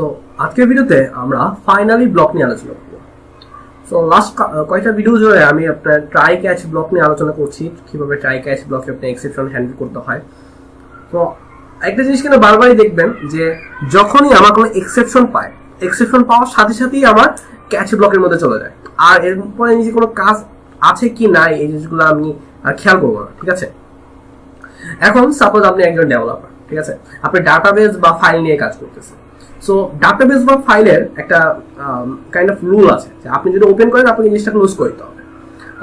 So আজকের ভিডিওতে আমরা ফাইনালি ব্লক নিয়ে আলোচনা করব। সো লাস্ট কয়েকটা ভিডিও জুড়ে আমি আপনার ট্রাই ক্যাচ ব্লক নিয়ে আলোচনা করছি, কিভাবে ট্রাই ক্যাচ ব্লকে আপনি এক্সেপশন হ্যান্ডেল করতে হয়। তো একটা জিনিস কিন্তু বারবারই দেখবেন যে যখনই আমার কোনো এক্সেপশন পাওয়ার সাথে সাথেই আমার ক্যাচ ব্লকের মধ্যে চলে যায়, আর এরপরে নিজে কোনো কাজ আছে কি নাই এই জিনিসগুলো আমি খেয়াল করবো না। ঠিক আছে, এখন সাপোজ আপনি একজন ডেভেলপার, ঠিক আছে, আপনি ডাটাবেস বা ফাইল নিয়ে কাজ করতেছেন। সো ডাটাবেস বা ফাইলের একটা কাইন্ড অফ রুল আছে যে আপনি যদি ওপেন করেন আপনাকে জিনিসটা ক্লোজ করতে হবে।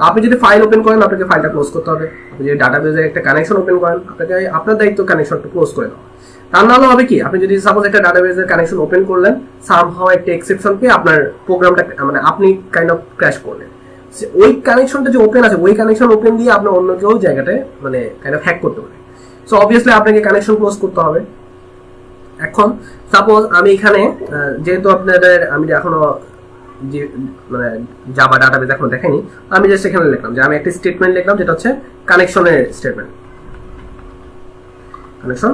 আপনি যদি ফাইল ওপেন করেন আপনাকে ফাইলটা ক্লোজ করতে হবে। আপনি যদি ডাটাবেসে একটা কানেকশন ওপেন করেন আপনাকে আপনার দায়িত্ব কানেকশনটা ক্লোজ করে দেওয়া। তার নাহলে হবে কি, আপনি যদি সাপোজ একটা ডাটাবেসের কানেকশন ওপেন করলেন, সামহাও একটা এক্সেপশন পেয়ে আপনার প্রোগ্রামটা মানে আপনি কাইন্ড অফ ক্র্যাশ করলেন। ওই কানেকশনটা যে ওপেন আছে ওই কানেকশন ওপেন দিয়ে আপনি অন্য কেউ জায়গাটায় মানে কাইন্ড অফ হ্যাক করতে পারে। সো অবভিয়াসলি আপনাকে কানেকশন ক্লোজ করতে হবে। এখন সাপোজ আমি এখানে যেহেতু আপনাদের আমি এখনো যে মানে জাভা ডাটাবেস এখনো দেখাইনি, আমি জাস্ট এখানে লিখলাম যে আমি একটা স্টেটমেন্ট লিখলাম যেটা হচ্ছে কানেকশনের স্টেটমেন্ট, কানেকশন,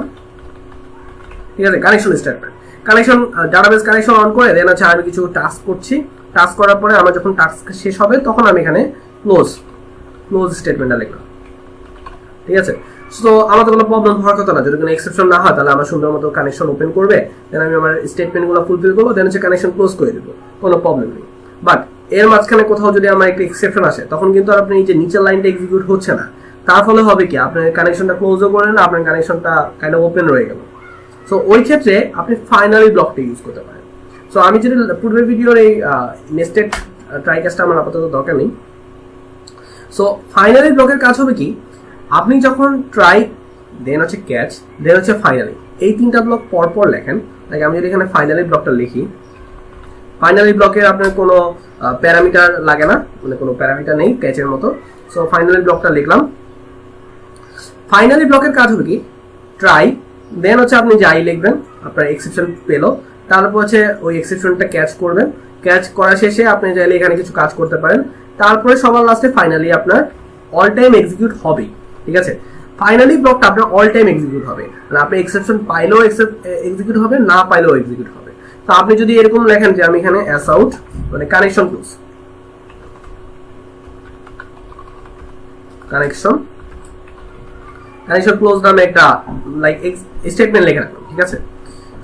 ঠিক আছে, connection statement, connection database connection on করে দেন হচ্ছে আমি কিছু টাস্ক করছি। টাস্ক করার পরে আমার যখন টাস্ক শেষ হবে তখন আমি এখানে ক্লোজ স্টেটমেন্টটা লিখলাম। ঠিক আছে, তো আমার তো কোনো প্রবলেম হওয়ার কথা না, যদি কোনো এক্সেপশন না হয় তাহলে আমার সুন্দর মতো কানেকশন ওপেন করবে, দেন আমি আমার স্টেটমেন্টগুলো ফুলফিল করবো, দেন হচ্ছে কানেকশন ক্লোজ করে দেবো, কোনো প্রবলেম নেই। বাট এর মাঝখানে কোথাও যদি আমার একটা এক্সেপশন আসে তখন কিন্তু আর আপনি এই যে নিচের লাইনটা এক্সিকিউট হচ্ছে না, তার ফলে হবে কি আপনার কানেকশনটা ক্লোজও করেন না, আপনার কানেকশনটা কাইন্ড অফ ওপেন রয়ে গেল। সো ওই ক্ষেত্রে আপনি ফাইনালি ব্লকটা ইউজ করতে পারেন। সো আমি যদি পূর্বের ভিডিওর এই নেস্টেড ট্রাই ক্যাচটা আমার আপাতত দরকার নেই। সো ফাইনালি ব্লকের কাজ হবে কি, আপনি যখন ট্রাই দেন হচ্ছে ক্যাচ দেন হচ্ছে ফাইনালি, এই তিনটা ব্লক পরপর লেখেন। লাইক আমি যদি এখানে ফাইনালি ব্লকটা লিখি, ফাইনালি ব্লকের আপনার কোনো প্যারামিটার লাগে না, মানে কোনো প্যারামিটার নেই ক্যাচের মতো। সো ফাইনালি ব্লকটা লিখলাম। ফাইনালি ব্লকের কাজ হবে কি, ট্রাই দেন হচ্ছে আপনি যাই লিখবেন আপনার এক্সেপশন পেলো, তারপর হচ্ছে ওই এক্সেপশনটা ক্যাচ করবেন। ক্যাচ করা শেষে আপনি চাইলে এখানে কিছু কাজ করতে পারেন, তারপরে সবার লাস্টে ফাইনালি আপনার অল টাইম এক্সিকিউট হবে। ঠিক আছে, ফাইনালি ব্লকটা আপনার অল টাইম এক্সিকিউট হবে, মানে আপনি এক্সেপশন পাইলেও এক্সিকিউট হবে, না পাইলেও এক্সিকিউট হবে। তো আপনি যদি এরকম লেখেন যে আমি এখানে অ্যাস আউট মানে কানেকশন ক্লোজ নামে একটা লাইক স্টেটমেন্ট লিখে রাখলাম। ঠিক আছে,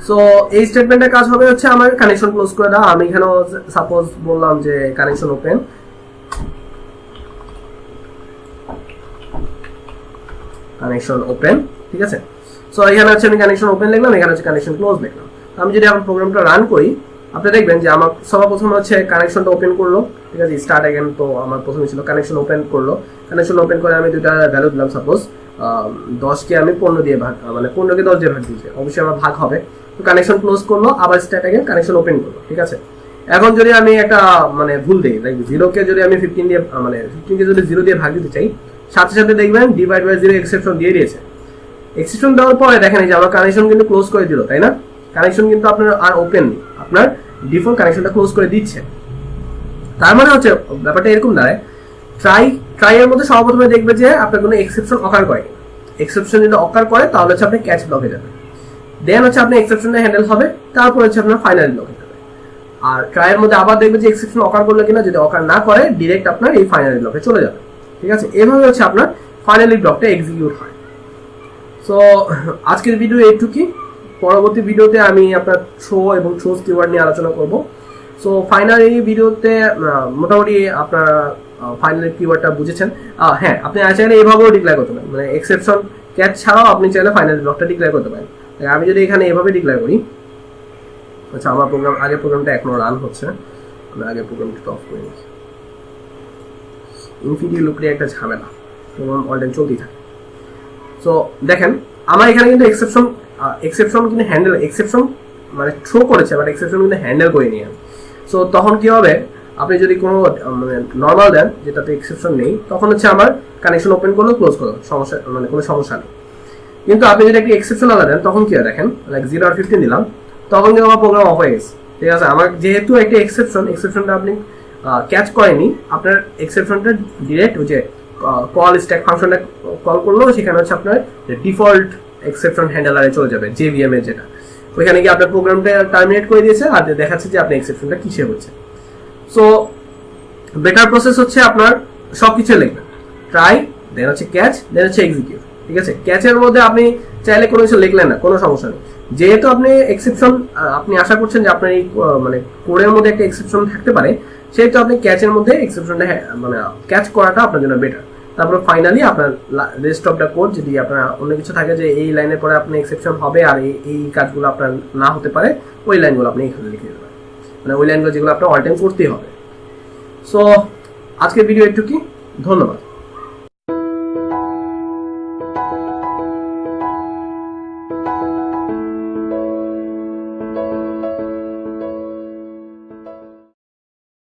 সো এই স্টেটমেন্টের কাজ হবে হচ্ছে আমার কানেকশন ক্লোজ করে দেওয়া। আমি এখানে সাপোজ বললাম যে কানেকশন ওপেন, ঠিক আছে। সো এখানে হচ্ছে আমি কানেকশন ওপেন লিখলাম, এখানে হচ্ছে কানেকশন ক্লোজ লিখলাম। আমি যদি আমার প্রোগ্রামটা রান করি আপনি দেখবেন যে আমার সর্বপ্রথম হচ্ছে কানেকশনটা ওপেন করলো। ঠিক আছে, স্টার্ট অ্যাগেন, তো আমার প্রথমে ছিল কানেকশন ওপেন করলো। কানেকশন ওপেন করে আমি দুইটা ভ্যালু দিলাম, সাপোজ 10কে আমি 15 দিয়ে ভাগ, মানে 15কে 10 দিয়ে ভাগ দিয়েছি, অবশ্যই আমার ভাগ হবে। তো কানেকশন ক্লোজ করলো, আবার স্টার্ট অ্যাগেন, কানেকশন ওপেন করলো। ঠিক আছে, এখন যদি আমি একটা মানে ভুল দিই, লাইক 0কে যদি আমি 15 দিয়ে মানে 15কে যদি 0 দিয়ে ভাগ দিতে চাই, সাথে সাথে দেখবেন ডিভাইড বাই 0 এক্সেপশন দিয়ে দিয়েছে। এক্সেপশন দেওয়ার পরে দেখেন যে আমার কানেকশন কিন্তু ক্লোজ করে দিল, তাই না? কানেকশন কিন্তু আপনার আর ওপেন নেই, আপনার ডিফল্ট কানেকশনটা ক্লোজ করে দিচ্ছে। তার মানে হচ্ছে ব্যাপারটা এরকম দাঁড়ায়, ট্রাই এর মধ্যে সর্বপ্রথমে দেখবে যে আপনার কোনো এক্সেপশন অকার করে। এক্সেপশন যদি অকার করে তাহলে হচ্ছে আপনি ক্যাচ ব্লকে যাবেন, দেন হচ্ছে আপনি এক্সেপশনটা হ্যান্ডেল হবে, তারপর হচ্ছে আপনার ফাইনালি ব্লকে যাবে। আর ট্রাই এর মধ্যে আবার দেখবে যে এক্সেপশন অকার করলো কিনা, যদি অকার না করে ডিরেক্ট আপনার এই ফাইনালি ব্লকে চলে যাবে। ঠিক আছে, এভাবে হচ্ছে আপনার ফাইনালি ব্লকটা এক্সিকিউট হয়। সো আজকের ভিডিও এইটুকুই। পরবর্তী ভিডিওতে আমি আপনার থ্রো এবং থ্রোজ কিওয়ার্ড নিয়ে আলোচনা করব। সো ফাইনালি ভিডিওতে মোটামুটি আপনারা ফাইনালি কিওয়ার্ডটা বুঝেছেন। হ্যাঁ, আপনি চাইলে এভাবেও ডিক্লেয়ার করতে পারেন, মানে এক্সেপশন ক্যাচ ছাড়াও আপনি চাইলে ফাইনালি ব্লকটা ডিক্লেয়ার করতে পারেন। আমি যদি এখানে এভাবে ডিক্লেয়ার করি, আচ্ছা আমার আগের প্রোগ্রামটা এখনো রান হচ্ছে, আমি আগের প্রোগ্রামটা অফ করে নিচ্ছি। ইনফিনিটি লুপে একটা ঝামেলা, প্রোগ্রাম অল টাইম চলতেই থাকে। সো দেখেন আমার এখানে কিন্তু এক্সেপশন কিন্তু হ্যান্ডেল, এক্সেপশন মানে থ্রো করেছে বাট এক্সেপশন কিন্তু হ্যান্ডেল করে নিয়ে। সো তখন কি হবে, আপনি যদি কোনো মানে নর্মাল দেন যেটাতে এক্সেপশন নেই, তখন হচ্ছে আমার কানেকশন ওপেন করলো ক্লোজ করলো, সমস্যা মানে কোনো সমস্যা নেই। কিন্তু আপনি যদি একটা এক্সেপশন আলাদা দেন তখন কি হয় দেখেন, লাইক 0 আর 15 দিলাম, তখন কিন্তু আমার প্রোগ্রাম অফ হয়ে গেছে। ঠিক আছে, আমার যেহেতু একটা এক্সেপশনটা আপনি ক্যাচ করেনি, আপনার এক্সেপশনটা ডিরেক্ট ওই যে কল স্ট্যাক ফাংশনটা কল করলো, সেখানে হচ্ছে আপনার ডিফল্ট এক্সেপশন হ্যান্ডলারে চলে যাবে, জেভিএম এর যেটা। ওইখানে গিয়ে আপনার প্রোগ্রামটা টার্মিনেট করে দিয়েছে আর দেখাচ্ছে যে আপনার এক্সেপশনটা কিসে হচ্ছে। সো বেটার প্রসেস হচ্ছে আপনার সবকিছু লিখবেন, ট্রাই, দেন হচ্ছে ক্যাচ, দেন হচ্ছে এক্সিকিউট। ঠিক আছে, ক্যাচের মধ্যে আপনি চাইলে কোনো কিছু লিখলেন না, কোনো সমস্যা নেই। যেহেতু আপনি এক্সেপশন আপনি আশা করছেন যে আপনার এই মানে কোডের মধ্যে একটা এক্সেপশন থাকতে পারে, সেহেতু আপনি ক্যাচের মধ্যে এক্সেপশনটা মানে ক্যাচ করাটা আপনার জন্য বেটার। তারপর ফাইনালি আপনার রেস্ট অফ দ্য কোড, যদি আপনার অন্য কিছু থাকে যে এই লাইনের পরে আপনি এক্সেপশন হবে আর এই কাজগুলো আপনার না হতে পারে, ওই লাইনগুলো আপনি এখানে লিখে দেবেন, মানে ওই লাইনগুলো যেগুলো আপনার অল টাইম করতেই হবে। সো আজকের ভিডিও একটু কি, ধন্যবাদ।